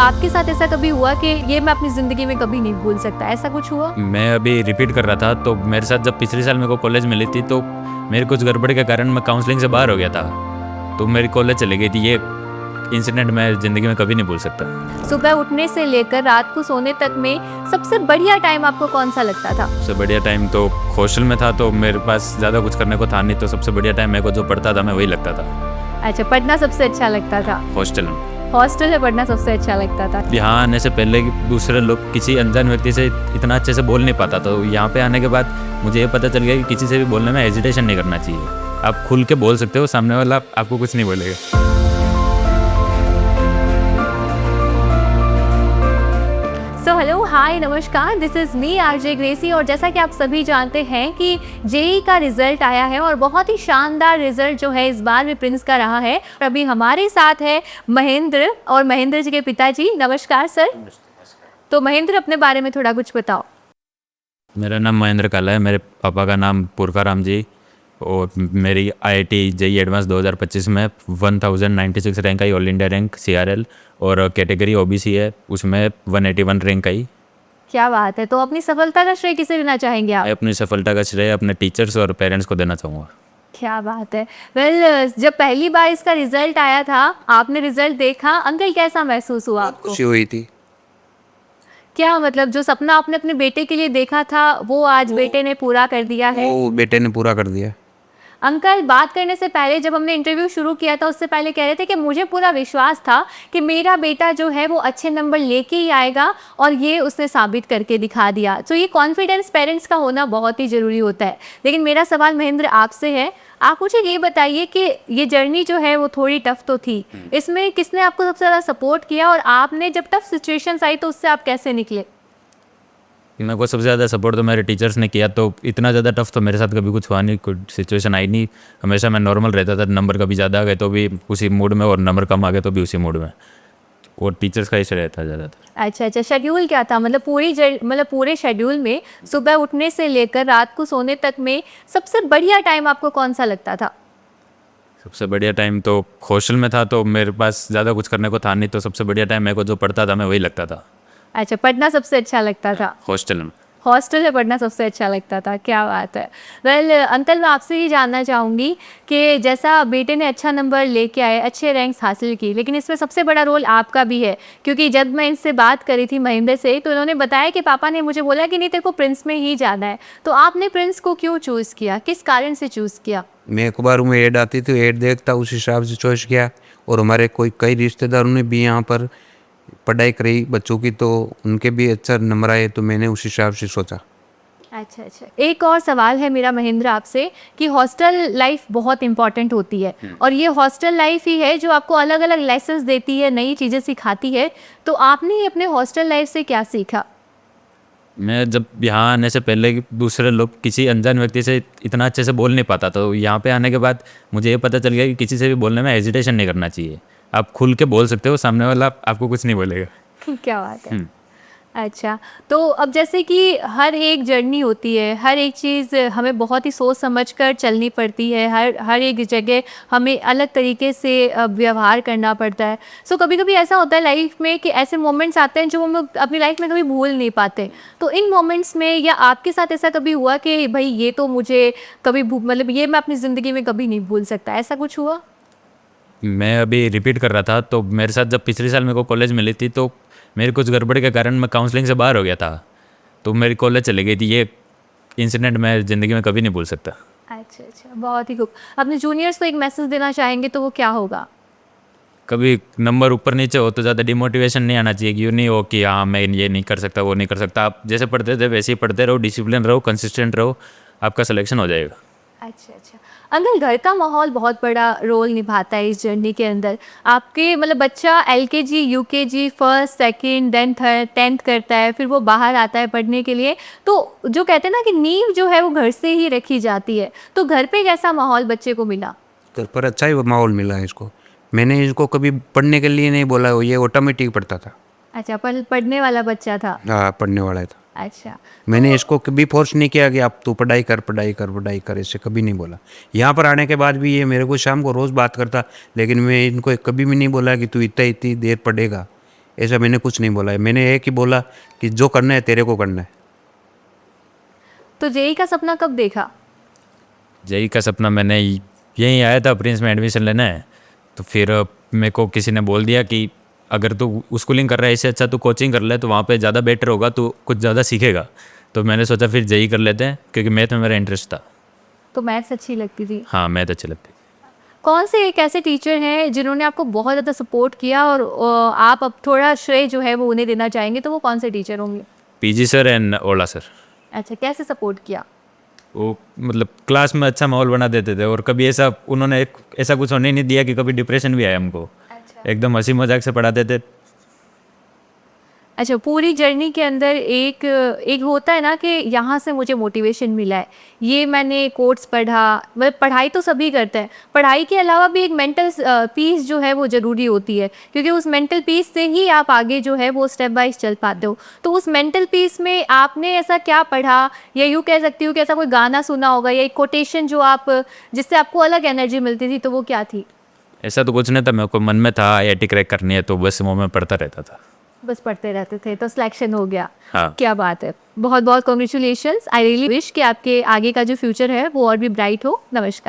आपके साथ ऐसा कभी हुआ कि ये मैं अपनी ज़िंदगी में कभी नहीं भूल सकता, ऐसा कुछ हुआ? मैं अभी रिपीट कर रहा था तो मेरे साथ जब पिछले साल मेरे को कॉलेज मिली थी तो मेरे कुछ गड़बड़ के कारण मैं काउंसलिंग से बाहर हो गया था, तो मेरी कॉलेज चली गई थी। ये इंसिडेंट मैं ज़िंदगी में कभी नहीं भूल सकता। सुबह उठने से लेकर रात को सोने तक में सबसे बढ़िया टाइम आपको कौन सा लगता था? सबसे बढ़िया टाइम तो हॉस्टल में था, तो मेरे पास ज़्यादा कुछ करने को था नहीं, तो सबसे बढ़िया टाइम मेरे को जो पढ़ता था मैं वही लगता था। अच्छा, पढ़ना सबसे अच्छा लगता था। हॉस्टल में हॉस्टल में पढ़ना सबसे अच्छा लगता था। यहाँ आने से पहले दूसरे लोग किसी अनजान व्यक्ति से इतना अच्छे से बोल नहीं पाता, तो यहाँ पे आने के बाद मुझे ये पता चल गया कि किसी से भी बोलने में हेजिटेशन नहीं करना चाहिए। आप खुल के बोल सकते हो, सामने वाला आपको कुछ नहीं बोलेगा। सो हेलो, हाय, नमस्कार, this is me RJ Gracy. और जैसा कि आप सभी जानते हैं कि जेईई का रिज़ल्ट आया है और बहुत ही शानदार रिज़ल्ट जो है इस बार भी प्रिंस का रहा है। और अभी हमारे साथ है महेंद्र और महेंद्र जी के पिताजी। नमस्कार सर। तो महेंद्र, अपने बारे में थोड़ा कुछ बताओ। मेरा नाम महेंद्र काला है, मेरे पापा का नाम पुरकाराम जी, और मेरी आईआईटी जेईई एडवांस 2025 में 1096 रैंक आई, ऑल इंडिया रैंक CRL, और कैटेगरी ओबीसी है, उसमें 181 रैंक आई। क्या बात है। तो अपनी सफलता का श्रेय किसे देना चाहेंगे आप? मैं अपनी सफलता का श्रेय अपने टीचर्स और पेरेंट्स को देना चाहूँगा। क्या बात है। वेल, जब पहली बार इसका रिजल्ट आया था, आपने रिजल्ट देखा, अंकल कैसा महसूस हुआ आपको? खुशी हुई थी। क्या मतलब जो सपना आपने अपने बेटे के लिए देखा था वो आज बेटे ने पूरा कर दिया है? वो बेटे ने पूरा कर दिया। अंकल, बात करने से पहले जब हमने इंटरव्यू शुरू किया था उससे पहले कह रहे थे कि मुझे पूरा विश्वास था कि मेरा बेटा जो है वो अच्छे नंबर लेके ही आएगा, और ये उसने साबित करके दिखा दिया। तो ये कॉन्फिडेंस पेरेंट्स का होना बहुत ही ज़रूरी होता है। लेकिन मेरा सवाल महेंद्र आपसे है, आप मुझे ये बताइए कि ये जर्नी जो है वो थोड़ी टफ तो थी, इसमें किसने आपको सबसे ज़्यादा सपोर्ट किया, और आपने जब टफ सिचुएशंस आई तो उससे आप कैसे निकले? मेरे को सबसे ज़्यादा सपोर्ट तो मेरे टीचर्स ने किया, तो इतना ज़्यादा टफ तो मेरे साथ कभी कुछ हुआ नहीं, कोई सिचुएशन आई नहीं। हमेशा मैं नॉर्मल रहता था, नंबर कभी ज़्यादा आ गए तो भी उसी मूड में, और नंबर कम आ गए तो भी उसी मूड में, और टीचर्स का ही श्रेय था ज़्यादातर। अच्छा, शेड्यूल क्या था? मतलब पूरे शेड्यूल में सुबह उठने से लेकर रात को सोने तक में सबसे बढ़िया टाइम आपको कौन सा लगता था? सबसे बढ़िया टाइम तो हॉस्टल में था, तो मेरे पास ज़्यादा कुछ करने को था नहीं, तो सबसे बढ़िया टाइम मेरे को जो पढ़ता था मैं वही लगता था। अच्छा, पढ़ना सबसे अच्छा लगता था। हॉस्टल में हॉस्टल में पढ़ना सबसे अच्छा लगता था। क्या बात है। वेल अंकल, मैं आपसे ही जानना चाहूँगी कि जैसा बेटे ने अच्छा नंबर लेके आए, अच्छे रैंक्स हासिल की, लेकिन इसमें सबसे बड़ा रोल आपका भी है, क्योंकि जब मैं इनसे बात करी थी महेंद्र से, तो इन्होंने बताया कि पापा ने मुझे बोला कि नहीं, तेरे को प्रिंस में ही जाना है। तो आपने प्रिंस को क्यों चूज़ किया, किस कारण से चूज़ किया? मैं अखबारों में ऐड आती थी, ऐड देखता, उस हिसाब से चॉइस किया। और हमारे कई रिश्तेदारों ने भी यहाँ पर पढ़ाई करी बच्चों की, तो उनके भी अच्छा नंबर आए, तो मैंने उस हिसाब से सोचा। अच्छा, एक और सवाल है मेरा महेंद्र आपसे कि हॉस्टल लाइफ बहुत इंपॉर्टेंट होती है, और ये हॉस्टल लाइफ ही है जो आपको अलग अलग लेसन्स देती है, नई चीज़ें सिखाती है। तो आपने अपने हॉस्टल लाइफ से क्या सीखा? मैं जब यहाँ आने से पहले दूसरे लोग किसी अनजान व्यक्ति से इतना अच्छे से बोल नहीं पाता, तो यहाँ पे आने के बाद मुझे ये पता चल गया कि किसी से भी बोलने में हेजिटेशन नहीं करना चाहिए। आप खुल के बोल सकते हो, सामने वाला आपको कुछ नहीं बोलेगा। क्या बात है। अच्छा, तो अब जैसे कि हर एक जर्नी होती है, हर एक चीज़ हमें बहुत ही सोच समझ कर चलनी पड़ती है, हर एक जगह हमें अलग तरीके से व्यवहार करना पड़ता है। सो कभी कभी ऐसा होता है लाइफ में कि ऐसे मोमेंट्स आते हैं जो हम अपनी लाइफ में कभी भूल नहीं पाते। तो इन मोमेंट्स में या आपके साथ ऐसा कभी हुआ कि भाई ये तो मुझे कभी मतलब ये मैं अपनी ज़िंदगी में कभी नहीं भूल सकता, ऐसा कुछ हुआ? मैं अभी रिपीट कर रहा था, तो मेरे साथ जब पिछले साल मेरे को कॉलेज मिली थी तो मेरे कुछ गड़बड़ के कारण मैं काउंसलिंग से बाहर हो गया था, तो मेरी कॉलेज चली गई थी। ये इंसिडेंट मैं ज़िंदगी में कभी नहीं भूल सकता। अच्छा, बहुत ही खूब। अपने जूनियर्स को एक मैसेज देना चाहेंगे तो वो क्या होगा? कभी नंबर ऊपर नीचे हो तो ज़्यादा डिमोटिवेशन नहीं आना चाहिए, कि यूँ नहीं हो कि हाँ मैं ये नहीं कर सकता, वो नहीं कर सकता। आप जैसे पढ़ते थे वैसे ही पढ़ते रहो, डिसिप्लिन रहो, कंसिस्टेंट रहो, आपका सिलेक्शन हो जाएगा। अच्छा, अंकल, घर का माहौल बहुत बड़ा रोल निभाता है इस जर्नी के अंदर। आपके मतलब बच्चा LKG, UKG, first, second, then third, 10th करता है, फिर वो बाहर आता है पढ़ने के लिए, तो जो कहते हैं ना कि नींव जो है वो घर से ही रखी जाती है। तो घर पे कैसा माहौल बच्चे को मिला? घर पर अच्छा ही माहौल मिला है इसको। मैंने इसको कभी पढ़ने के लिए नहीं बोला, ये ऑटोमेटिक पढ़ता था। अच्छा, पढ़ने वाला बच्चा था। हाँ, पढ़ने वाला था। अच्छा, मैंने इसको कभी फोर्स नहीं किया कि आप तू पढ़ाई कर पढ़ाई कर पढ़ाई कर, ऐसे कभी नहीं बोला। यहाँ पर आने के बाद भी ये मेरे को शाम को रोज़ बात करता, लेकिन मैं इनको कभी भी नहीं बोला कि तू इतनी देर पढ़ेगा। ऐसा मैंने कुछ नहीं बोला है। मैंने एक ही बोला कि जो करना है तेरे को करना है। तो जेई का सपना कब देखा? जेई का सपना मैंने यहीं आया था प्रिंस में एडमिशन लेना है, तो फिर मेरे को किसी ने बोल दिया कि अगर तू स्कूलिंग कर रहा है इससे अच्छा तू कोचिंग कर ले, तो वहाँ पे ज़्यादा बेटर होगा, तू कुछ ज़्यादा सीखेगा। तो मैंने सोचा फिर जेई कर लेते हैं, क्योंकि मैथ में मेरा इंटरेस्ट था। तो मैथ्स अच्छी लगती थी। हाँ, मैथ अच्छी लगती। कौन से एक ऐसे टीचर हैं जिन्होंने आपको बहुत ज़्यादा सपोर्ट किया और आप अब थोड़ा श्रेय जो है वो उन्हें देना चाहेंगे, तो वो कौन से टीचर होंगे? PG sir and Ola sir. अच्छा, कैसे सपोर्ट किया? वो मतलब क्लास में अच्छा माहौल बना देते थे, और कभी ऐसा उन्होंने ऐसा कुछ होने नहीं दिया कि कभी डिप्रेशन भी आया हमको। अच्छा। एकदम हंसी मजाक से पढ़ाते थे। अच्छा, पूरी जर्नी के अंदर एक एक होता है ना कि यहाँ से मुझे मोटिवेशन मिला है, ये मैंने कोट्स पढ़ा। मतलब पढ़ाई तो सभी करते हैं, पढ़ाई के अलावा भी एक मेंटल पीस जो है वो ज़रूरी होती है, क्योंकि उस मेंटल पीस से ही आप आगे जो है वो स्टेप बाय चल पाते हो। तो उस मेंटल पीस में आपने ऐसा क्या पढ़ा, या यूँ कह सकती हूँ कि ऐसा कोई गाना सुना होगा या एक कोटेशन जो आप जिससे आपको अलग एनर्जी मिलती थी, तो वो क्या थी? ऐसा तो कुछ नहीं था, मेरे को मन में था IIT क्रैक करनी है, तो बस वो मैं पढ़ता रहता था। बस पढ़ते रहते थे तो सिलेक्शन हो गया। हाँ। क्या बात है, बहुत बहुत कॉन्ग्रेचुलेशंस। आई रियली विश कि आपके आगे का जो फ्यूचर है वो और भी ब्राइट हो। नमस्कार।